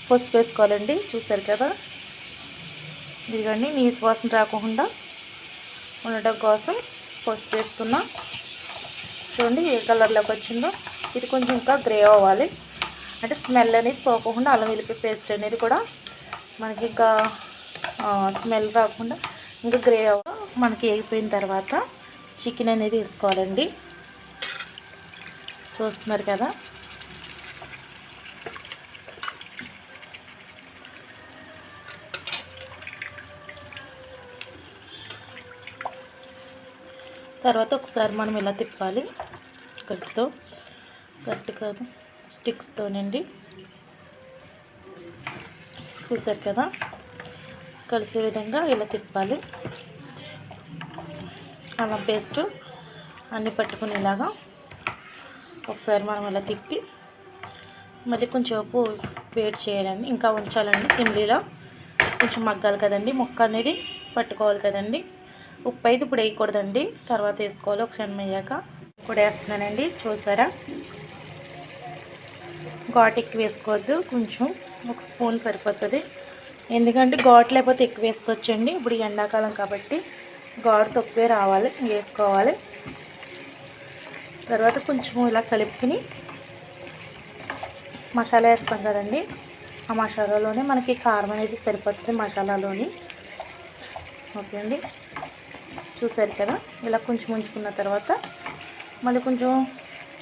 పసుపు వేసుకోవాలండి. చూసారు కదా, ఇదిగండి నీసు వాసన రాకుండా ఉండటం కోసం పసుపు వేస్తున్నా. చూడండి ఏ కలర్లోకి వచ్చిందో. ఇది కొంచెం ఇంకా గ్రే అవ్వాలి, అంటే స్మెల్ అనేది పోకుండా అల్లం వెల్లుల్లి పేస్ట్ అనేది కూడా మనకి ఇంకా స్మెల్ రాకుండా ఇంకా గ్రే మనకి వేగిపోయిన తర్వాత చికెన్ అనేది వేసుకోవాలండి. చూస్తున్నారు కదా, తర్వాత ఒకసారి మనం ఇలా తిప్పాలి గట్టితో, గట్టి కాదు స్టిక్స్తోనండి. చూసారు కదా, కలిసే విధంగా ఇలా తిప్పాలి. అల్లం పేస్ట్ అన్నీ పట్టుకునేలాగా ఒకసారి మనం ఇలా తిప్పి మళ్ళీ కొంచెం ఉప్పు వేడి చేయాలండి, ఇంకా ఉంచాలండి సిమ్లీలో. కొంచెం మగ్గాలి కదండి, ముక్క అనేది పట్టుకోవాలి కదండి. ఉప్పు అయితే ఇప్పుడు వేయకూడదండి, తర్వాత వేసుకోవాలి. ఒక క్షణం అయ్యాక ఇప్పుడు వేస్తున్నానండి. చూసారా, ఘాటు ఎక్కువ వేసుకోవద్దు, కొంచెం ఒక స్పూన్ సరిపోతుంది. ఎందుకంటే ఘాటు లేకపోతే ఎక్కువ వేసుకోవచ్చండి. ఇప్పుడు ఎండాకాలం కాబట్టి ఘాటు తక్కువే రావాలి వేసుకోవాలి. తర్వాత కొంచెం ఇలా కలుపుకుని మసాలా వేస్తాం కదండి, ఆ మసాలాలోనే మనకి కారం అనేది సరిపోతుంది మసాలాలోని. ఓకే అండి, చూసారు కదా, ఇలా కొంచెం ఉంచుకున్న తర్వాత మళ్ళీ కొంచెం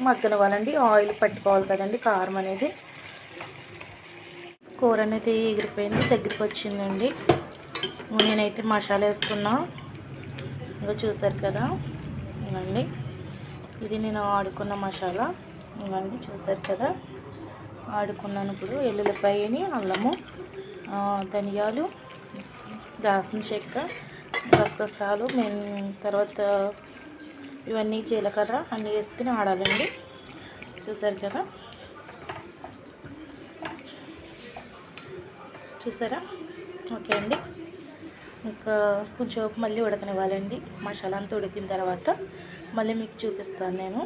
మగ్గనివ్వాలండి. ఆయిల్ పట్టుకోవాలి కదండి కారం అనేది. కూర అనేది ఎగిరిపోయింది, దగ్గరికి వచ్చిందండి. నేనైతే మసాలా వేస్తున్నా. ఇంకా చూసారు కదా, ఇవ్వండి ఇది నేను ఆడుకున్న మసాలా. ఇవ్వండి చూసారు కదా, ఆడుకున్నాను. ఇప్పుడు ఎల్లుల్లిపాయని, అల్లము, ధనియాలు, దాల్చిన చెక్క, గసగసాలు, తర్వాత ఇవన్నీ జీలకర్ర అన్నీ వేసుకుని ఆడాలండి. చూసారు కదా, చూసారా. ఓకే అండి, ఇంకా కొంచెం మళ్ళీ ఉడకనివ్వాలండి. మసాలా అంతా ఉడికిన తర్వాత మళ్ళీ మీకు చూపిస్తాను నేను.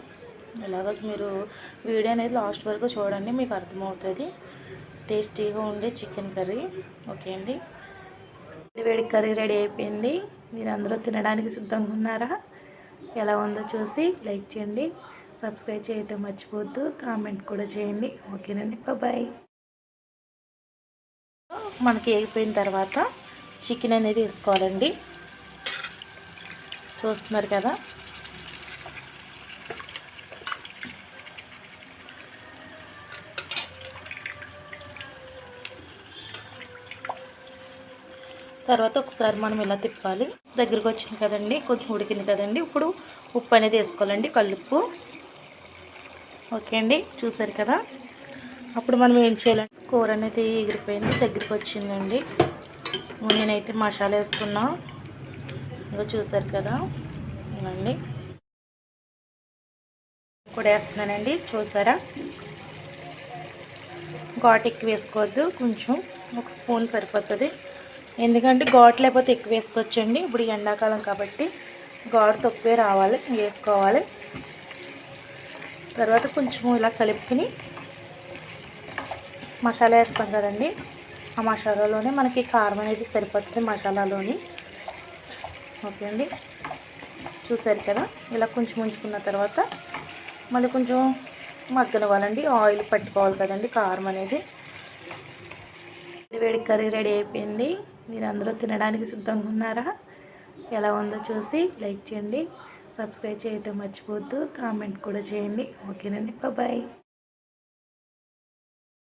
ఇలాగ మీరు వీడియో అనేది లాస్ట్ వరకు చూడండి, మీకు అర్థమవుతుంది. టేస్టీగా ఉండే చికెన్ కర్రీ. ఓకే అండి, వేడి కర్రీ రెడీ అయిపోయింది. మీరు అందరూ తినడానికి సిద్ధంగా ఉన్నారా? ఎలా ఉందో చూసి లైక్ చేయండి, సబ్స్క్రైబ్ చేయటం మర్చిపోవద్దు, కామెంట్ కూడా చేయండి. ఓకేనండి, బాయ్. మనకి వేగిపోయిన తర్వాత చికెన్ అనేది వేసుకోవాలండి. చూస్తున్నారు కదా, తర్వాత ఒకసారి మనం ఇలా తిప్పాలి. దగ్గరికి వచ్చింది కదండి, కొంచెం ఉడికింది కదండి. ఇప్పుడు ఉప్పు అనేది వేసుకోవాలండి, కల్లుప్పు. ఓకే అండి, చూసారు కదా. అప్పుడు మనం ఏం చేయాలంటే కూర అనేది ఎగిరిపోయింది, దగ్గరికి వచ్చిందండి. నేనైతే మసాలా వేస్తున్నా. ఇంకా చూసారు కదా, ఇవ్వండి కూడా వేస్తున్నానండి. చూసారా, ఘాటు ఎక్కువ వేసుకోవద్దు, కొంచెం ఒక స్పూన్ సరిపోతుంది. ఎందుకంటే ఘాటు లేకపోతే ఎక్కువ వేసుకోవచ్చండి. ఇప్పుడు ఎండాకాలం కాబట్టి ఘాటు తక్కువే రావాలి వేసుకోవాలి. తర్వాత కొంచెం ఇలా కలుపుకుని మసాలా వేస్తాం కదండి, ఆ మసాలాలోనే మనకి కారం అనేది సరిపోతుంది మసాలాలోని. ఓకే అండి, చూసారు కదా, ఇలా కొంచెం ఉంచుకున్న తర్వాత మళ్ళీ కొంచెం మగ్గనివ్వాలండి. ఆయిల్ పట్టుకోవాలి కదండి కారం అనేది. వేడి కర్రీ రెడీ అయిపోయింది. మీరు అందరూ తినడానికి సిద్ధంగా ఉన్నారా? ఎలా ఉందో చూసి లైక్ చేయండి, సబ్స్క్రైబ్ చేయటం మర్చిపోవద్దు, కామెంట్ కూడా చేయండి. ఓకేనండి, బాయ్.